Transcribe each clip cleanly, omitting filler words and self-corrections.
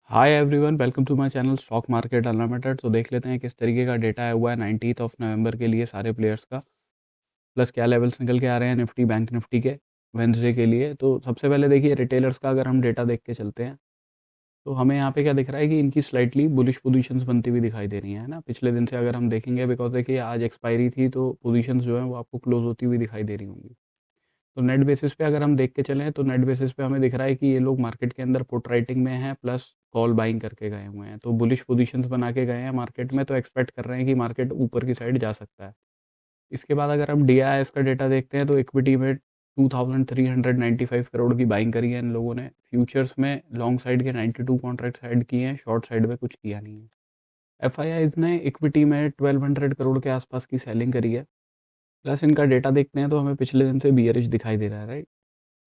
Hi everyone, welcome to my channel stock market unlimited. तो देख लेते हैं किस तरीके का डेटा आया हुआ है 19 ऑफ नवंबर के लिए सारे प्लेयर्स का, प्लस क्या लेवल्स निकल के आ रहे हैं निफ्टी बैंक निफ्टी के वेंसडे के लिए। तो सबसे पहले देखिए रिटेलर्स का अगर हम डेटा देख के चलते हैं तो हमें यहाँ पे क्या दिख रहा है कि इनकी स्लाइटली बुलिश पोजीशंस बनती हुई दिखाई दे रही हैं, है ना। पिछले दिन से अगर हम देखेंगे, बिकॉज देखिए आज एक्सपायरी थी तो पोजीशंस जो है वो आपको क्लोज होती हुई दिखाई दे रही होंगी। तो नेट बेसिस पे अगर हम देख के चलें तो नेट बेसिस पे हमें दिख रहा है कि ये लोग मार्केट के अंदर पुट राइटिंग में हैं, प्लस कॉल बाइंग करके गए हुए हैं। तो बुलिश पोजीशंस बना के गए हैं मार्केट में, तो एक्सपेक्ट कर रहे हैं कि मार्केट ऊपर की साइड जा सकता है। इसके बाद अगर हम डीआईएस का डेटा देखते हैं तो इक्विटी में 2395 करोड़ की बाइंग करी है इन लोगों ने। फ्यूचर्स में लॉन्ग साइड के 92 कॉन्ट्रैक्ट साइड किए हैं, शॉर्ट साइड में कुछ किया नहीं है। एफआईआई ने इक्विटी में 1200 करोड़ के आसपास की सेलिंग करी है। प्लस इनका डेटा देखते हैं तो हमें पिछले दिन से बियरिश दिखाई दे रहा है, राइट।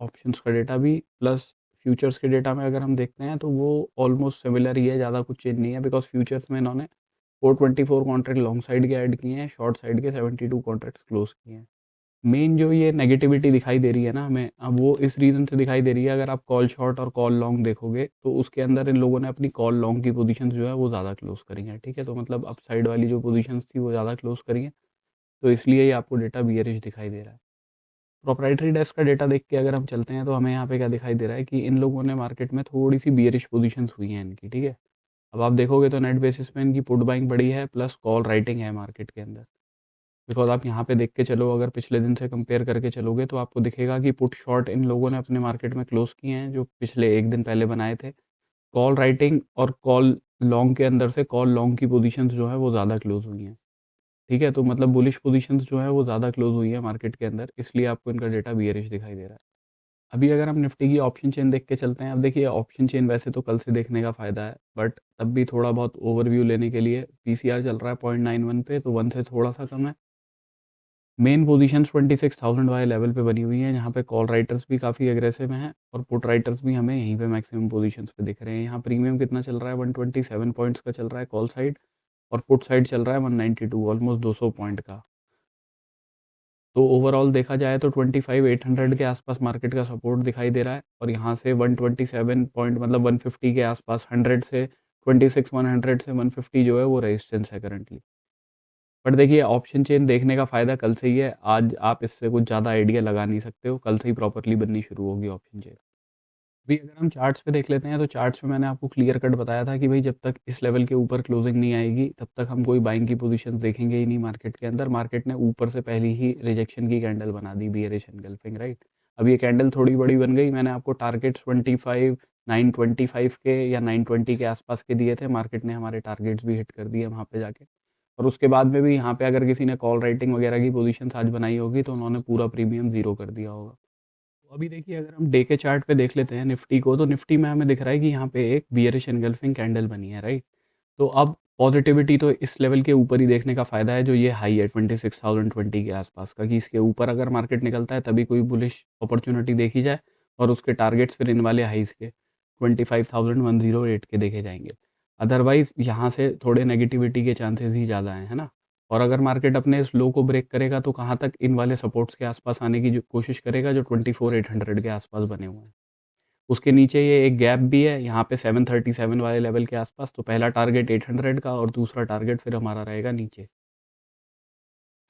ऑप्शंस का डेटा भी प्लस फ्यूचर्स के डेटा में अगर हम देखते हैं तो वो ऑलमोस्ट सिमिलर ही है, ज़्यादा कुछ चेंज नहीं है। बिकॉज फ्यूचर्स में इन्होंने 424 कॉन्ट्रैक्ट लॉन्ग साइड के ऐड किए हैं, शॉर्ट साइड के 72 कॉन्ट्रैक्ट्स क्लोज किए हैं। मेन जो ये नेगेटिविटी दिखाई दे रही है ना हमें, अब वो इस रीज़न से दिखाई दे रही है। अगर आप कॉल शॉर्ट और कॉल लॉन्ग देखोगे तो उसके अंदर इन लोगों ने अपनी कॉल लॉन्ग की पोजीशन जो है वो ज़्यादा क्लोज करी है, ठीक है। तो मतलब अप साइड वाली जो पोजीशंस थी वो ज़्यादा क्लोज करी है, तो इसलिए ये आपको डेटा बियरिश दिखाई दे रहा है। प्रोप्राइटरी डेस्क का डेटा देख के अगर हम चलते हैं तो हमें यहाँ पे क्या दिखाई दे रहा है कि इन लोगों ने मार्केट में थोड़ी सी बियरिश पोजीशंस हुई हैं इनकी, ठीक है। अब आप देखोगे तो नेट बेसिस पे इनकी पुट बाइंग बढ़ी है, प्लस कॉल राइटिंग है मार्केट के अंदर। बिकॉज आप यहाँ पे देख के चलो, अगर पिछले दिन से कंपेयर करके चलोगे तो आपको दिखेगा कि पुट शॉर्ट इन लोगों ने अपने मार्केट में क्लोज किए हैं जो पिछले एक दिन पहले बनाए थे। कॉल राइटिंग और कॉल लॉन्ग के अंदर से कॉल लॉन्ग की पोजीशंस जो है वो ज़्यादा क्लोज हुई हैं, ठीक है। तो मतलब बुलिश पोजीशंस जो है वो ज़्यादा क्लोज हुई है मार्केट के अंदर, इसलिए आपको इनका डेटा बियरिश दिखाई दे रहा है। अभी अगर हम निफ्टी की ऑप्शन चेन देख के चलते हैं, अब देखिए ऑप्शन चेन वैसे तो कल से देखने का फ़ायदा है, बट तब भी थोड़ा बहुत ओवरव्यू लेने के लिए पीसीआर चल रहा है 0.91 पे, तो 1 से थोड़ा सा कम है। मेन पोजीशंस 26,000 वाले लेवल पे बनी हुई हैं, जहाँ पे कॉल राइटर्स भी काफ़ी एग्रेसिव हैं और पुट राइटर्स भी हमें यहीं पे मैक्सिमम पोजीशंस पे दिख रहे हैं। यहाँ प्रीमियम कितना चल रहा है, 127 पॉइंट्स का चल रहा है कॉल साइड, और पुट साइड चल रहा है 192, ऑलमोस्ट 200 पॉइंट का। तो ओवरऑल देखा जाए तो 25,800 के आसपास मार्केट का सपोर्ट दिखाई दे रहा है, और यहाँ से 127 पॉइंट मतलब 150 के आसपास, 100 से 26 100 से 150 जो है वो रेजिस्टेंस है करंटली। बट देखिए ऑप्शन चेन देखने का फ़ायदा कल से ही है, आज आप इससे कुछ ज़्यादा आइडिया लगा नहीं सकते हो, कल से ही प्रॉपरली बननी शुरू होगी ऑप्शन चेन। अभी अगर हम चार्ट्स पे देख लेते हैं तो चार्ट्स में मैंने आपको क्लियर कट बताया था कि भाई जब तक इस लेवल के ऊपर क्लोजिंग नहीं आएगी तब तक हम कोई बाइंग की पोजीशन देखेंगे ही नहीं मार्केट के अंदर। मार्केट ने ऊपर से पहले ही रिजेक्शन की कैंडल बना दी, बियरिश एनगल्फिंग, राइट। अब ये कैंडल थोड़ी बड़ी बन गई, मैंने आपको टारगेट्स 25 925 के या 920 के आसपास के दिए थे, मार्केट ने हमारे टारगेट्स भी हिट कर दिए वहाँ पे जाके। और उसके बाद में भी यहाँ पे अगर किसी ने कॉल राइटिंग वगैरह की पोजीशन आज बनाई होगी तो उन्होंने पूरा प्रीमियम जीरो कर दिया होगा। तो अभी देखिए अगर हम डे के चार्ट पे देख लेते हैं निफ्टी को, तो निफ्टी में हमें दिख रहा है कि यहाँ पे एक बियरिश एनगल्फिंग कैंडल बनी है, राइट। तो अब पॉजिटिविटी तो इस लेवल के ऊपर ही देखने का फ़ायदा है, जो ये हाई है 26,020 के आसपास का, कि इसके ऊपर अगर मार्केट निकलता है तभी कोई बुलिश अपॉर्चुनिटी देखी जाए, और उसके टारगेट्स फिर इन वाले हाईज के 25,108 के देखे जाएंगे। अदरवाइज यहाँ से थोड़े नेगेटिविटी के चांसेस ही ज़्यादा हैं, है ना। और अगर मार्केट अपने इस लो को ब्रेक करेगा तो कहाँ तक इन वाले सपोर्ट्स के आसपास आने की जो कोशिश करेगा, जो 24,800 के आसपास बने हुए हैं। उसके नीचे ये एक गैप भी है यहाँ पे 737 वाले लेवल के आसपास। तो पहला टारगेट 800 का और दूसरा टारगेट फिर हमारा रहेगा नीचे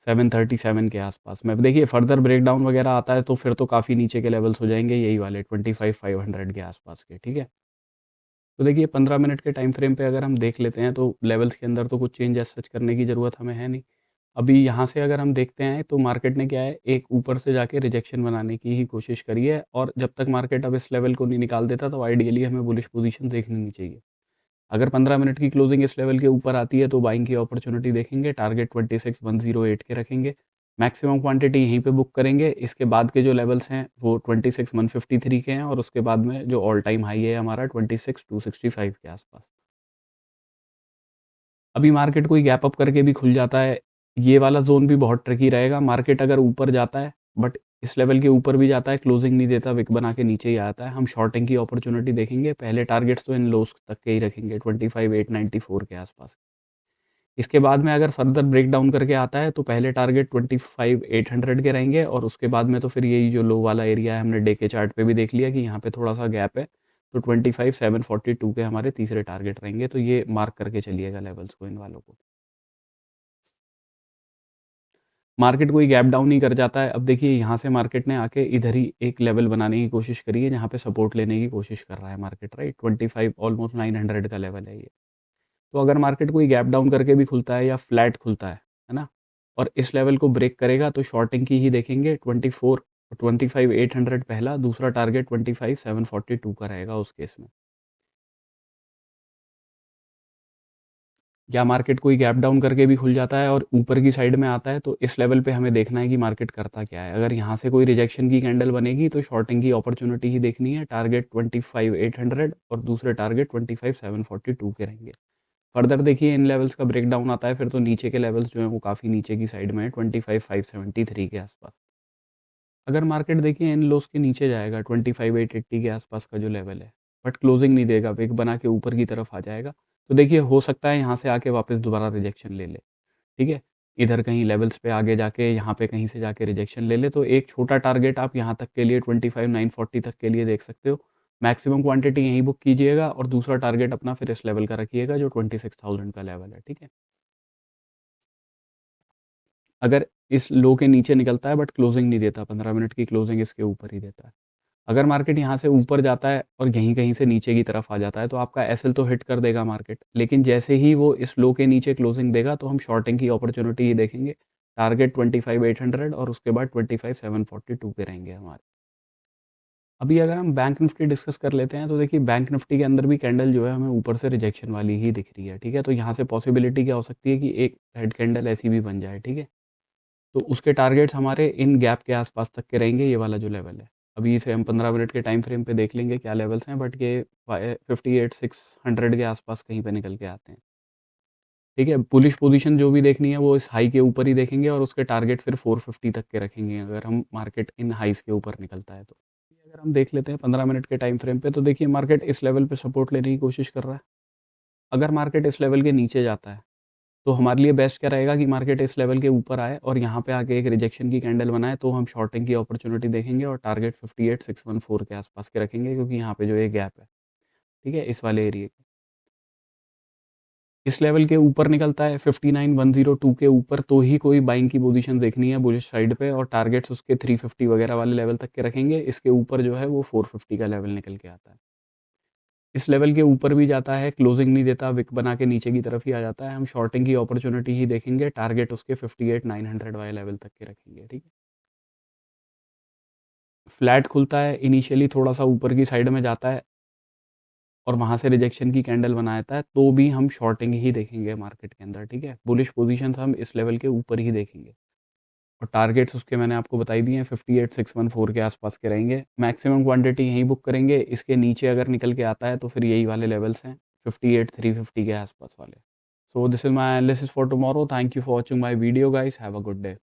737 के आसपास में। अब देखिए फर्दर ब्रेकडाउन वगैरह आता है तो फिर तो काफ़ी नीचे के लेवल्स हो जाएंगे, यही वाले 25,500 के आसपास के, ठीक है। तो देखिए 15 मिनट के टाइम फ्रेम पे अगर हम देख लेते हैं तो लेवल्स के अंदर तो कुछ चेंज एज सच करने की ज़रूरत हमें है नहीं। अभी यहाँ से अगर हम देखते हैं तो मार्केट ने क्या है, एक ऊपर से जाके रिजेक्शन बनाने की ही कोशिश करी है, और जब तक मार्केट अब इस लेवल को नहीं निकाल देता तो आइडियली हमें बुलिश पोजीशन देखनी नहीं चाहिए। अगर 15 मिनट की क्लोजिंग इस लेवल के ऊपर आती है तो बाइंग की अपॉर्चुनिटी देखेंगे, टारगेट 26,108 के रखेंगे, मैक्सिमम क्वांटिटी यहीं पे बुक करेंगे। इसके बाद के जो लेवल्स हैं वो 26,153 के हैं, और उसके बाद में जो ऑल टाइम हाई है हमारा 26,265 के आसपास। अभी मार्केट कोई गैप अप करके भी खुल जाता है, ये वाला ज़ोन भी बहुत ट्रिकी रहेगा। मार्केट अगर ऊपर जाता है बट इस लेवल के ऊपर भी जाता है, क्लोजिंग नहीं देता, विक बना के नीचे ही आता है, हम शॉर्टिंग की अपॉर्चुनिटी देखेंगे। पहले टारगेट्स तो इन लोस तक के ही रखेंगे 25,894 के आसपास। इसके बाद में अगर फर्दर ब्रेक डाउन करके आता है तो पहले टारगेट 25,800 के रहेंगे, और उसके बाद में तो फिर यही जो लो वाला एरिया है, हमने डे के चार्ट पे भी देख लिया कि यहाँ पे थोड़ा सा गैप है, तो 25,742 के हमारे तीसरे टारगेट रहेंगे, तो ये मार्क करके चलिएगा लेवल्स को, इन वालों को। मार्केट कोई गैप डाउन नहीं कर जाता है। अब देखिए यहाँ से मार्केट ने आके इधर ही एक लेवल बनाने की कोशिश करी है, जहाँ पे सपोर्ट लेने की कोशिश कर रहा है मार्केट, राइट? 25 ऑलमोस्ट 900 का लेवल है ये। तो अगर मार्केट कोई गैप डाउन करके भी खुलता है या फ्लैट खुलता है ना? और इस लेवल को ब्रेक करेगा तो शॉर्टिंग की ही देखेंगे। 24 25,800 पहला, दूसरा टारगेट 25,742 का रहेगा उस केस में। या मार्केट कोई गैप डाउन करके भी खुल जाता है और ऊपर की साइड में आता है, तो इस लेवल पे हमें देखना है कि मार्केट करता क्या है। अगर यहाँ से कोई रिजेक्शन की कैंडल बनेगी तो शॉर्टिंग की अपॉर्चुनिटी ही देखनी है। टारगेट 25,800 और दूसरे टारगेट 25,742 के रहेंगे। फर्दर देखिए इन लेवल्स का ब्रेकडाउन आता है फिर तो नीचे के लेवल्स जो हैं वो काफ़ी नीचे की साइड में है, 25,573 के आसपास। अगर मार्केट देखिए इन लोस के नीचे जाएगा, 25,880 के आसपास का जो लेवल है, बट क्लोजिंग नहीं देगा, विक बना के ऊपर की तरफ आ जाएगा, तो देखिए हो सकता है यहाँ से आके वापस दोबारा रिजेक्शन ले ले। ठीक है? इधर कहीं लेवल्स पे आगे जाके यहाँ पे कहीं से जाके रिजेक्शन ले ले, तो एक छोटा टारगेट आप यहाँ तक के लिए 25,940 तक के लिए देख सकते हो। मैक्सिमम क्वांटिटी यहीं बुक कीजिएगा और दूसरा टारगेट अपना फिर इस लेवल का रखिएगा जो 26,000 का लेवल है। ठीक है? अगर इस लो के नीचे निकलता है बट क्लोजिंग नहीं देता, 15 मिनट की क्लोजिंग इसके ऊपर ही देता है। अगर मार्केट यहाँ से ऊपर जाता है और यहीं कहीं से नीचे की तरफ आ जाता है तो आपका एसएल तो हिट कर देगा मार्केट, लेकिन जैसे ही वो इस लो के नीचे क्लोजिंग देगा तो हम शॉर्टिंग की अपॉर्चुनिटी ही देखेंगे। टारगेट 25,800 और उसके बाद 25,742 पे रहेंगे हमारे। अभी अगर हम बैंक निफ्टी डिस्कस कर लेते हैं तो देखिए बैंक निफ्टी के अंदर भी कैंडल जो है हमें ऊपर से रिजेक्शन वाली ही दिख रही है। ठीक है? तो यहाँ से पॉसिबिलिटी क्या हो सकती है कि एक रेड कैंडल ऐसी भी बन जाए। ठीक है? तो उसके टारगेट्स हमारे इन गैप के आसपास तक के रहेंगे, ये वाला जो लेवल है। अभी इसे हम 15 मिनट के टाइम फ्रेम पे देख लेंगे क्या लेवल्स हैं, बट ये 58,600 के आसपास कहीं पे निकल के आते हैं। ठीक है? बुलिश पोजीशन जो भी देखनी है वो इस हाई के ऊपर ही देखेंगे और उसके टारगेट फिर 450 तक के रखेंगे अगर हम मार्केट इन हाइज़ के ऊपर निकलता है तो। अगर हम देख लेते हैं 15 मिनट के टाइम फ्रेम पे तो देखिए मार्केट इस लेवल पे सपोर्ट लेने की कोशिश कर रहा है। अगर मार्केट इस लेवल के नीचे जाता है तो हमारे लिए बेस्ट क्या रहेगा कि मार्केट इस लेवल के ऊपर आए और यहाँ पे आके एक रिजेक्शन की कैंडल बनाए, तो हम शॉर्टिंग की अपॉर्चुनिटी देखेंगे और टारगेट 58,614 के आसपास के रखेंगे, क्योंकि यहाँ पे जो ये गैप है, ठीक है, इस वाले एरिया के इस लेवल के ऊपर निकलता है 59,102 के ऊपर तो ही कोई बाइंग की पोजीशन देखनी है बुलिश साइड पे, और टारगेट्स उसके 350 वगैरह वाले लेवल तक के रखेंगे। इसके ऊपर जो है वो 450 का लेवल निकल के आता है। इस लेवल के ऊपर भी जाता है, क्लोजिंग नहीं देता, विक बना के नीचे की तरफ ही आ जाता है, हम शॉर्टिंग की अपॉर्चुनिटी ही देखेंगे, टारगेट उसके 58,900 वाले लेवल तक के रखेंगे। ठीक है? फ्लैट खुलता है, इनिशियली थोड़ा-सा ऊपर की साइड में जाता है और वहाँ से रिजेक्शन की कैंडल बनाता है, तो भी हम शॉर्टिंग ही देखेंगे मार्केट के अंदर। ठीक है? बुलिश पोजीशंस हम इस लेवल के ऊपर ही देखेंगे और टारगेट्स उसके मैंने आपको बताई दिए हैं, 58,614 के आसपास के रहेंगे। मैक्सिमम क्वांटिटी यहीं बुक करेंगे, इसके नीचे अगर निकल के आता है तो फिर यही वाले लेवल्स हैं, 58,350 के आसपास वाले। So this is my analysis for tomorrow. Thank you for watching my video, guys. Have a good day.